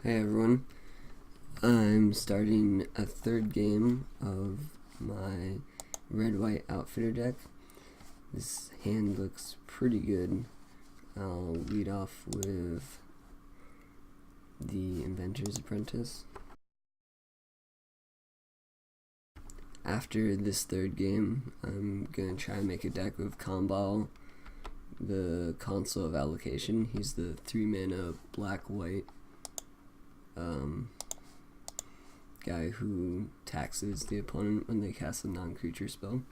Hey everyone, I'm starting a third game of my red-white outfitter deck. This hand looks pretty good. I'll lead off with the Inventor's Apprentice. After this third game, I'm going to try and make a deck with Combal, the Consul of Allocation. He's the 3-mana black-white guy who taxes the opponent when they cast a non-creature spell.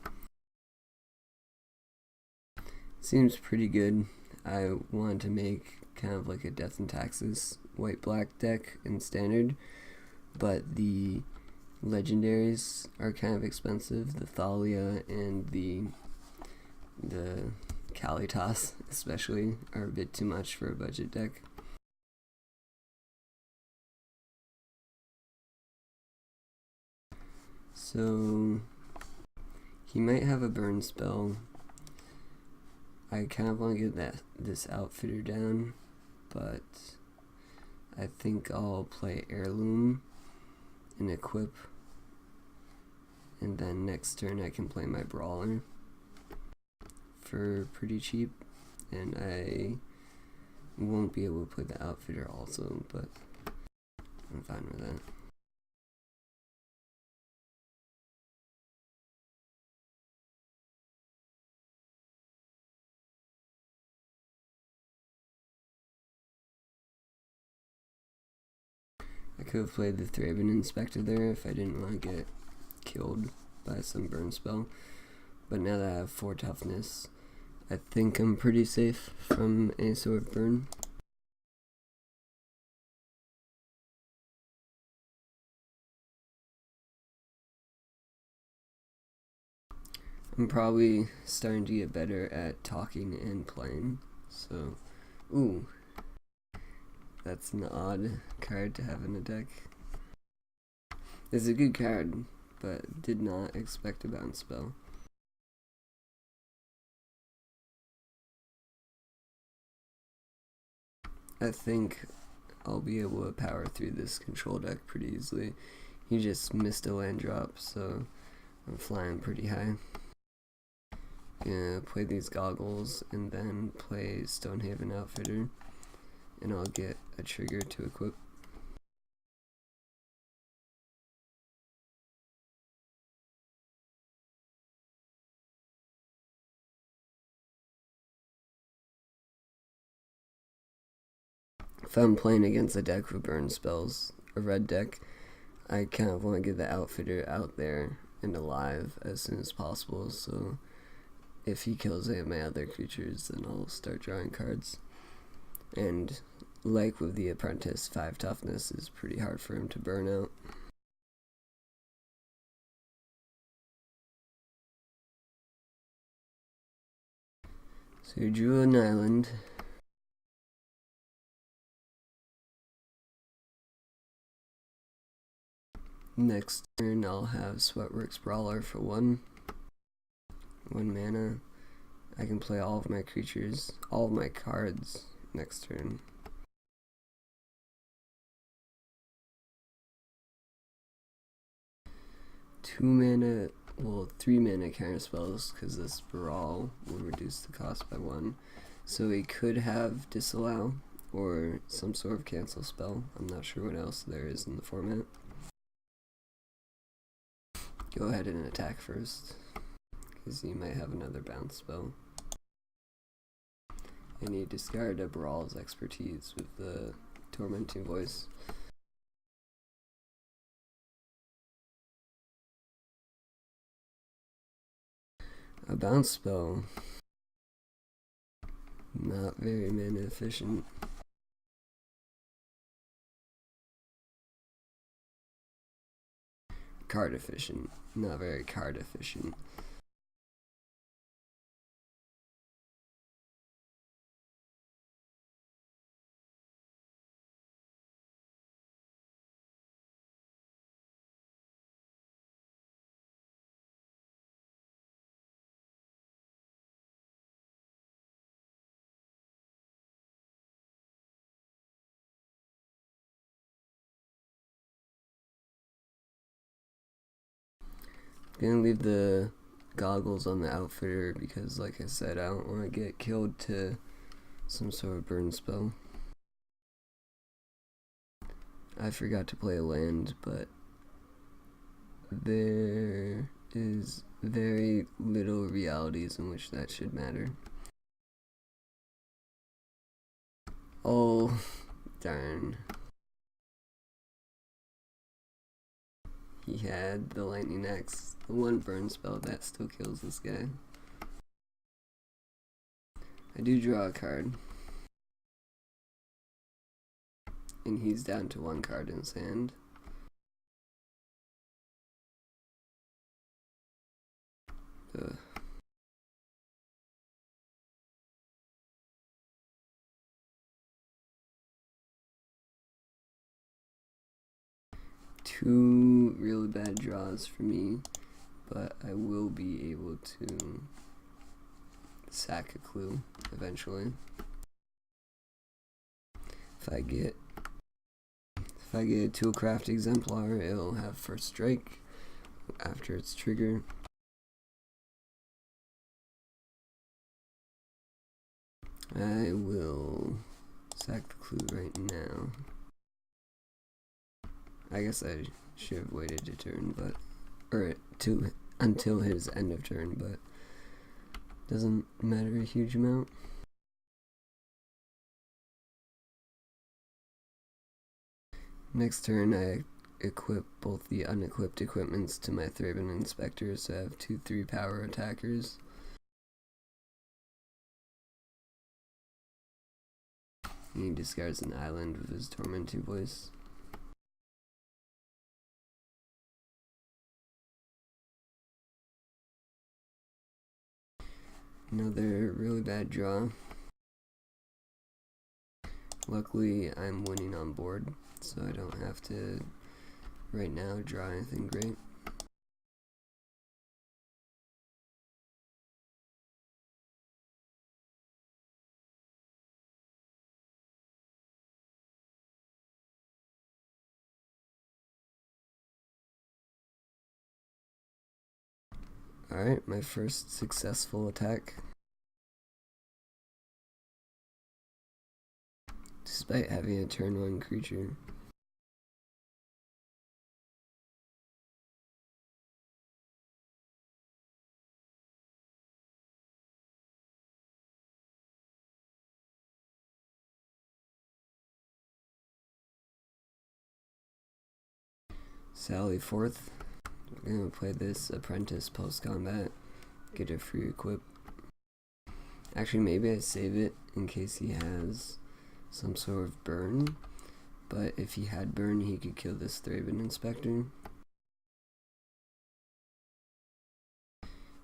Seems pretty good. I wanted to make kind of like a Death and Taxes white-black deck in Standard, but the legendaries are kind of expensive. The Thalia and the Kalitas especially are a bit too much for a budget deck. So he might have a burn spell. I kind of want to get this outfitter down, but I think I'll play Heirloom and equip, and then next turn I can play my Brawler for pretty cheap, and I won't be able to play the outfitter also, but I'm fine with that. I could have played the Thraben Inspector there if I didn't want to get killed by some burn spell, but now that I have 4 toughness, I think I'm pretty safe from any sort of burn. I'm probably starting to get better at talking and playing, so, ooh, that's an odd card to have in a deck. It's a good card, but did not expect a bounce spell. I think I'll be able to power through this control deck pretty easily. He just missed a land drop, so I'm flying pretty high. Gonna play these goggles and then play Stonehaven Outfitter, and I'll get a trigger to equip. If I'm playing against a deck with burn spells, a red deck, I kind of want to get the outfitter out there and alive as soon as possible, so if he kills any of my other creatures, then I'll start drawing cards. And like with the Apprentice, 5 toughness is pretty hard for him to burn out. So you drew an island. Next turn I'll have Sweatworks Brawler for 1 mana. I can play all of my creatures, all of my cards next turn. Two mana, well, 3 mana counter spells, because this Brawl will reduce the cost by 1. So he could have Disallow or some sort of cancel spell. I'm not sure what else there is in the format. Go ahead and attack first, because he might have another bounce spell. And he discarded a Brawl's expertise with the Tormenting Voice. A bounce spell. Not very mana efficient. Card efficient. Not very card efficient. Gonna leave the goggles on the outfitter because, like I said, I don't want to get killed to some sort of burn spell. I forgot to play a land, but there is very little realities in which that should matter. Oh, darn. He had the Lightning Axe, the one burn spell that still kills this guy. I do draw a card. And he's down to one card in his hand. Ugh. Two really bad draws for me, but I will be able to sack a clue eventually. If I get a Toolcraft Exemplar, it'll have first strike after its trigger. I will sack the clue right now. I guess I should have waited a turn, but until his end of turn, but doesn't matter a huge amount. Next turn, I equip both the unequipped equipments to my Thraben Inspector, so I have 2/3 power attackers. And he discards an island with his Tormenting Voice. Another really bad draw. Luckily, I'm winning on board, so I don't have to, right now, draw anything great. Alright, my first successful attack. Despite having a turn 1 creature. Sally forth. We're gonna play this Apprentice post-combat. Get a free equip. Actually, maybe I save it in case he has some sort of burn. But if he had burn, he could kill this Thraben Inspector.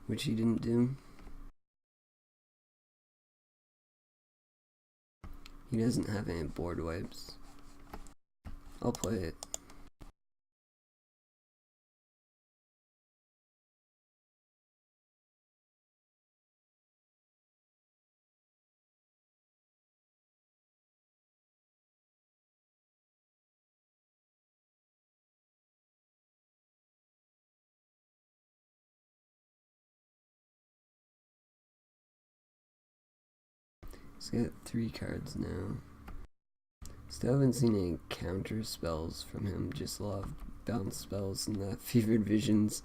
Which he didn't do. He doesn't have any board wipes. I'll play it. He's got 3 cards now. Still haven't seen any counter spells from him, just a lot of bounce spells, and that Fevered Visions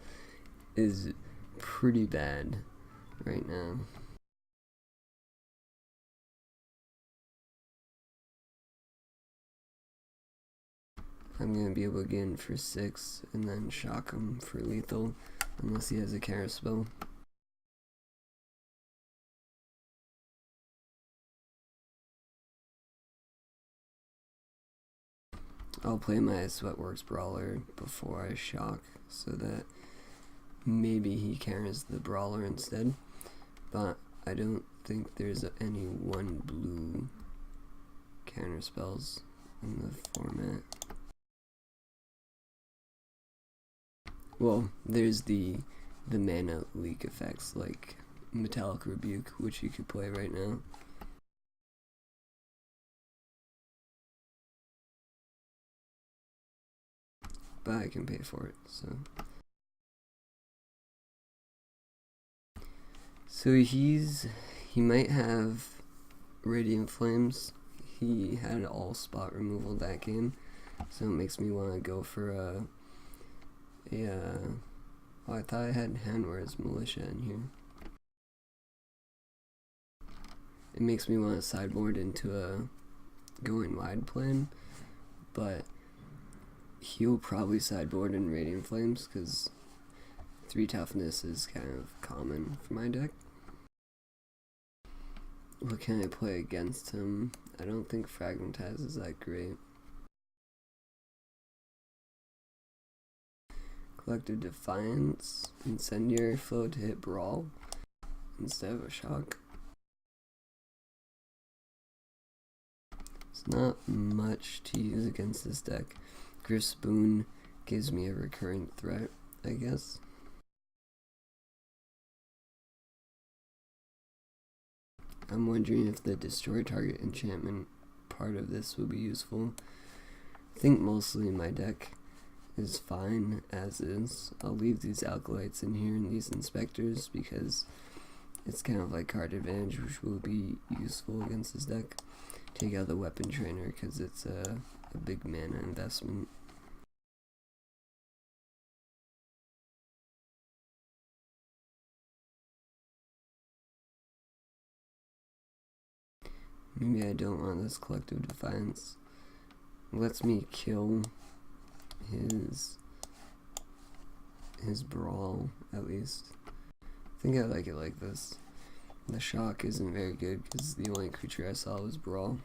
is pretty bad right now. I'm gonna be able to get in for 6 and then shock him for lethal, unless he has a counter spell. I'll play my Sweatworks Brawler before I shock, so that maybe he carries the Brawler instead, but I don't think there's any 1 blue counter spells in the format. Well, there's the mana leak effects like Metallic Rebuke, which you could play right now. But I can pay for it, so So he might have Radiant Flames. He had all spot removal that game, so it makes me want to go for oh, I thought I had Handware's Militia in here. It makes me want to sideboard into a going wide plan, but he'll probably sideboard in Radiant Flames because 3 toughness is kind of common for my deck. What can I play against him? I don't think Fragmentize is that great. Collective Defiance, Incendiary Flow to hit Brawl instead of a Shock. It's not much to use against this deck. Gryff's Boon gives me a recurring threat, I guess. I'm wondering if the destroy target enchantment part of this will be useful. I think mostly my deck is fine as is. I'll leave these Acolytes in here and these Inspectors because it's kind of like card advantage, which will be useful against this deck. Take out the Weapon Trainer because it's a big mana investment. Maybe I don't want this Collective Defiance. It lets me kill his Brawl, at least. I think I like it like this. The Shock isn't very good because the only creature I saw was Brawl.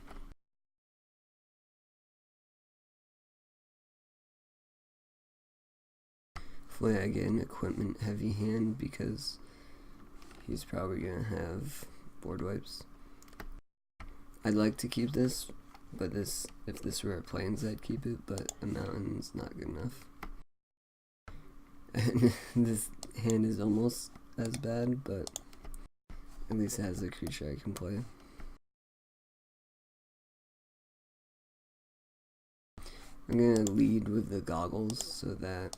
Hopefully I get an equipment heavy hand because he's probably going to have board wipes. I'd like to keep this, but if this were a Plains I'd keep it, but a Mountain's not good enough. And this hand is almost as bad, but at least it has a creature I can play. I'm going to lead with the Goggles so that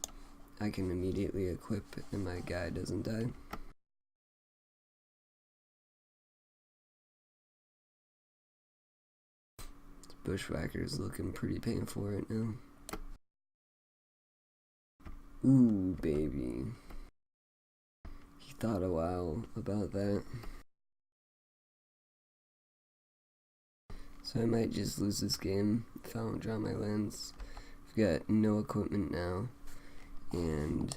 I can immediately equip and my guy doesn't die. Bushwhacker's looking pretty painful right now. Ooh, baby. He thought a while about that. So I might just lose this game if I don't draw my lands. I've got no equipment now and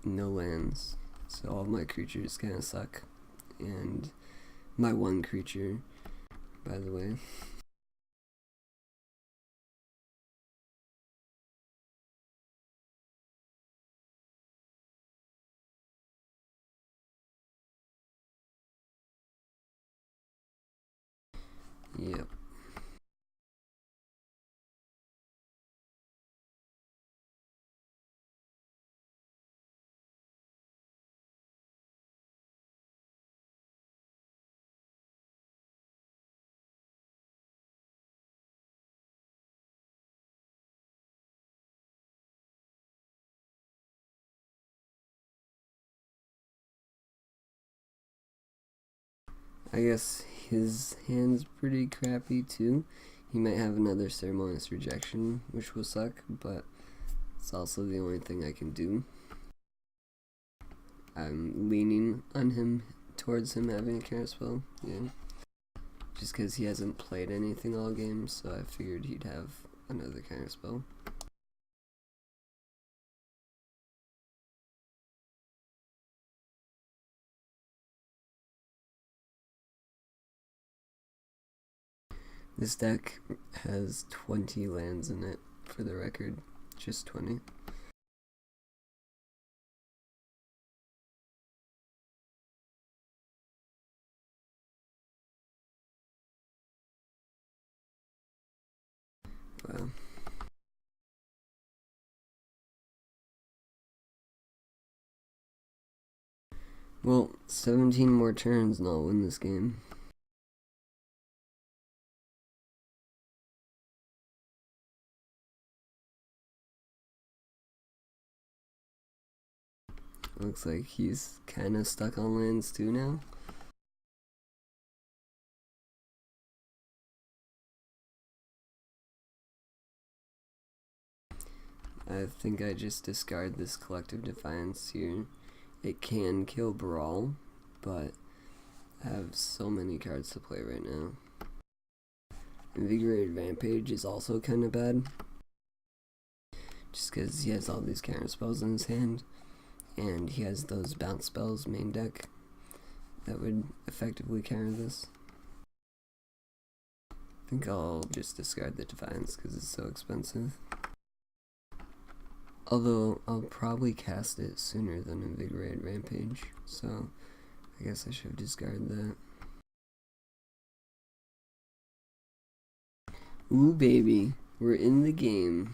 no lands, so all of my creatures kind of suck. And my one creature, by the way. Yep. I guess his hand's pretty crappy too. He might have another Ceremonious Rejection, which will suck, but it's also the only thing I can do. I'm leaning on him, towards him having a counterspell, yeah. Just because he hasn't played anything all game, so I figured he'd have another counterspell. This deck has 20 lands in it, for the record, just 20. Wow. Well, 17 more turns and I'll win this game. Looks like he's kind of stuck on lands too now. I think I just discard this Collective Defiance here. It can kill Brawl, but I have so many cards to play right now. Invigorated Rampage is also kind of bad, just because he has all these counter spells in his hand, and he has those bounce spells main deck that would effectively counter this. I think I'll just discard the Defiance because it's so expensive. Although I'll probably cast it sooner than Invigorated Rampage, so I guess I should discard that. Ooh baby, we're in the game.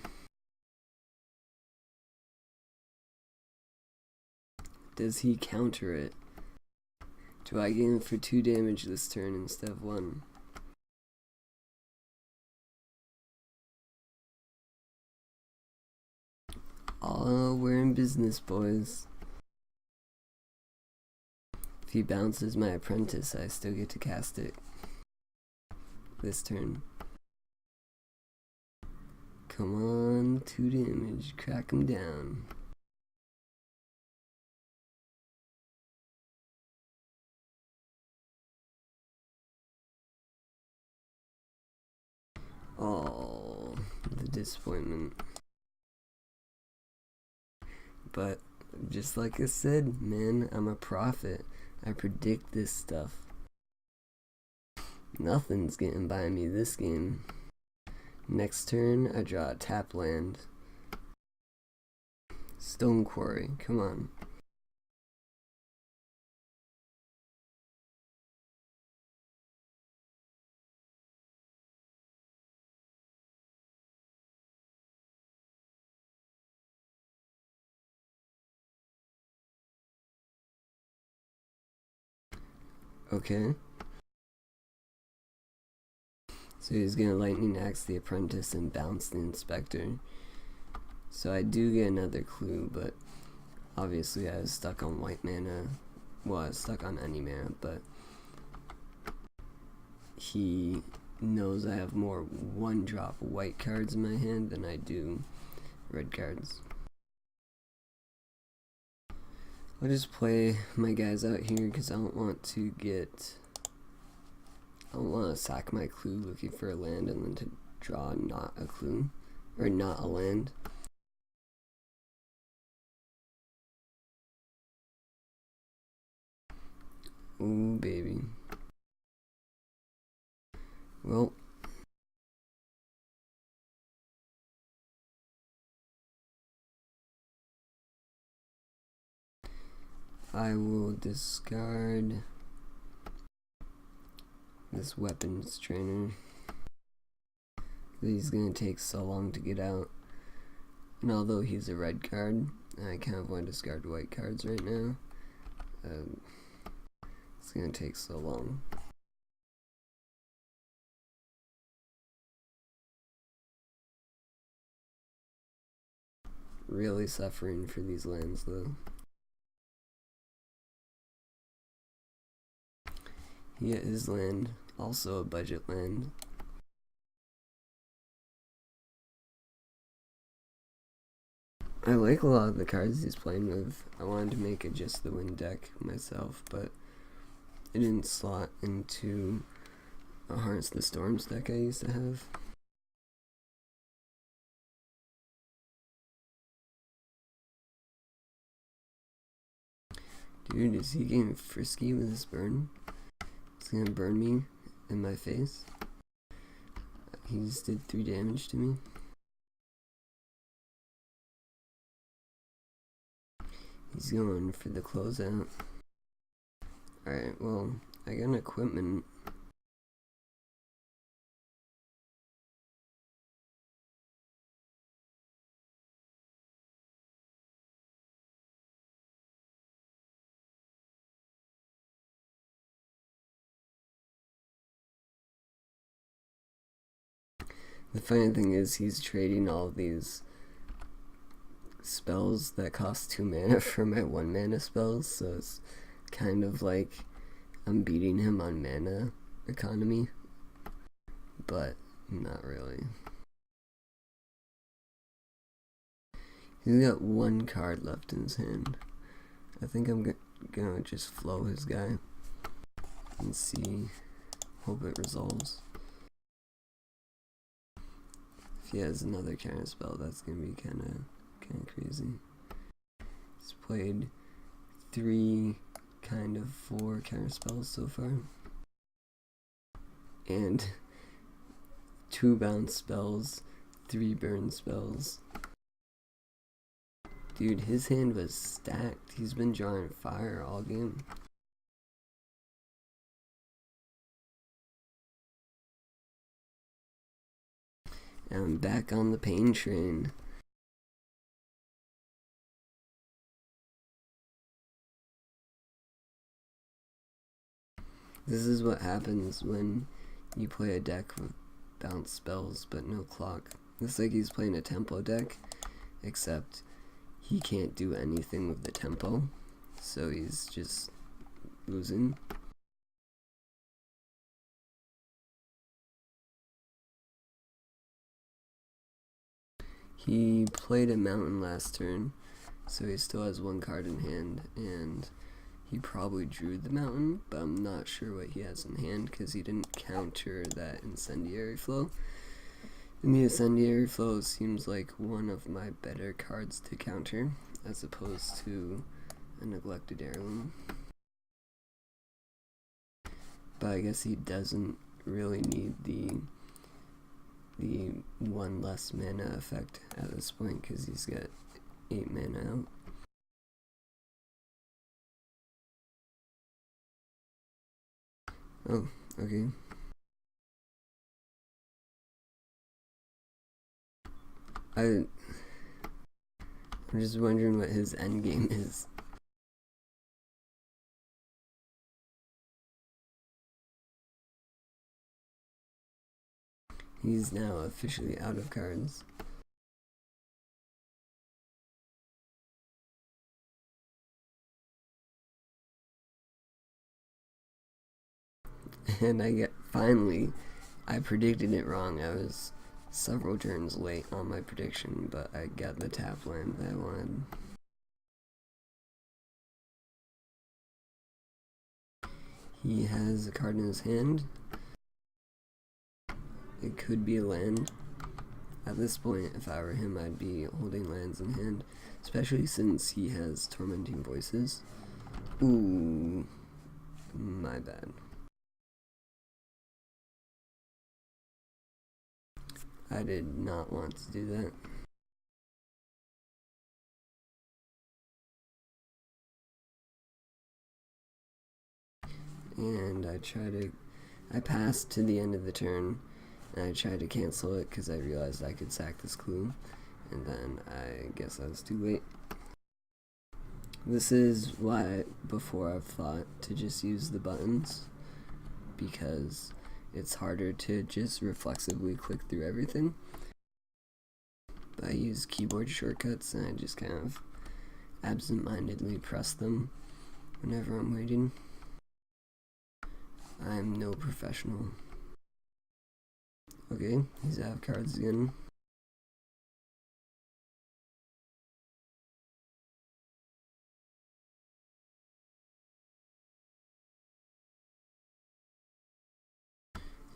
Does he counter it? Do I get him for 2 damage this turn instead of 1? Oh, we're in business, boys. If he bounces my Apprentice, I still get to cast it this turn. Come on, 2 damage, crack him down. Oh, the disappointment. But just like I said, man, I'm a prophet. I predict this stuff. Nothing's getting by me this game. Next turn, I draw a tap land. Stone Quarry, come on. Okay. So he's gonna Lightning Axe the Apprentice and bounce the Inspector. So I do get another clue, but obviously I was stuck on white mana. Well, I was stuck on any mana, but he knows I have more 1-drop white cards in my hand than I do red cards. I'll just play my guys out here because I don't want to I don't want to sack my clue looking for a land and then to draw not a clue, or not a land. Ooh, baby. Well, I will discard this weapons trainer. He's gonna take so long to get out. And although he's a red card, I kind of want to discard white cards right now. It's gonna take so long. Really suffering for these lands though. He hit his land, also a budget land. I like a lot of the cards he's playing with. I wanted to make it just the win deck myself, but it didn't slot into a Harness the Storms deck I used to have. Dude, is he getting frisky with his burn? It's gonna burn me in my face. He just did 3 damage to me. He's going for the closeout. Alright, well, I got an equipment. The funny thing is he's trading all of these spells that cost 2 mana for my 1 mana spells, so it's kind of like I'm beating him on mana economy, but not really. He's got 1 card left in his hand. I think I'm gonna just flow his guy and see, hope it resolves. If he has another counter spell, that's gonna be kinda crazy. He's played 3, kind of 4 counter spells so far, and 2 bounce spells, 3 burn spells. Dude, his hand was stacked. He's been drawing fire all game. And I'm back on the pain train. This is what happens when you play a deck with bounce spells but no clock. Looks like he's playing a tempo deck, except he can't do anything with the tempo, so he's just losing. He played a mountain last turn, so he still has 1 card in hand, and he probably drew the mountain, but I'm not sure what he has in hand because he didn't counter that Incendiary Flow. And the Incendiary Flow seems like one of my better cards to counter, as opposed to a Neglected Heirloom. But I guess he doesn't really need the 1 less mana effect at this point because he's got 8 mana out. Oh, okay. I'm just wondering what his end game is. He's now officially out of cards. And finally, I predicted it wrong. I was several turns late on my prediction, but I got the tap land that I wanted. He has a card in his hand. It could be a land. At this point, if I were him, I'd be holding lands in hand, especially since he has Tormenting Voices. Ooh, my bad. I did not want to do that. And I passed to the end of the turn, and I tried to cancel it because I realized I could sack this clue, and then I guess I was too late. This is why before I've thought to just use the buttons, because it's harder to just reflexively click through everything. But I use keyboard shortcuts and I just kind of absent-mindedly press them whenever I'm waiting. I'm no professional. Okay, he's out of cards again.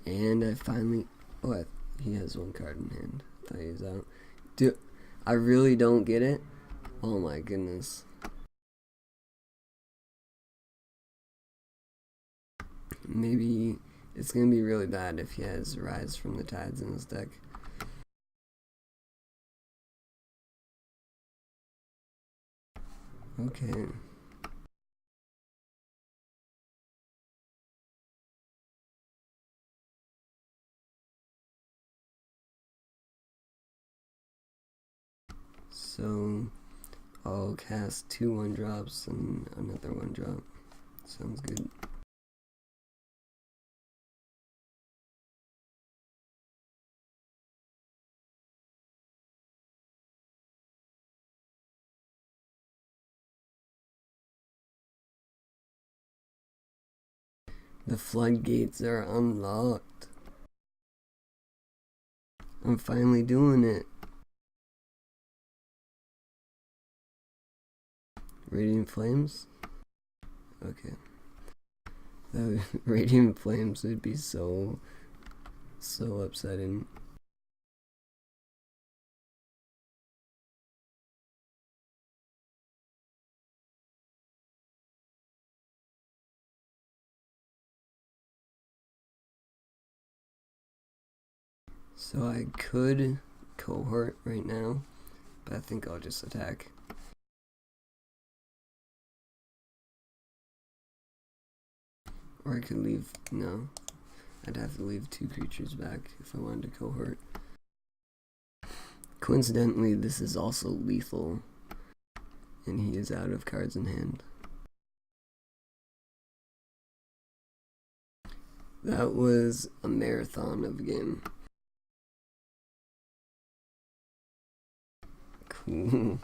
And I finally... Oh, he has 1 card in hand. I thought he was out. Dude, I really don't get it. Oh my goodness. Maybe it's gonna be really bad if he has Rise from the Tides in his deck. Okay. So I'll cast 2 1-drops and another 1-drop. Sounds good. The floodgates are unlocked. I'm finally doing it. Radiant Flames? Okay. The Radiant Flames would be so upsetting. So I could cohort right now, but I think I'll just attack. Or I could leave, no. I'd have to leave 2 creatures back if I wanted to cohort. Coincidentally, this is also lethal, and he is out of cards in hand. That was a marathon of a game. Cool.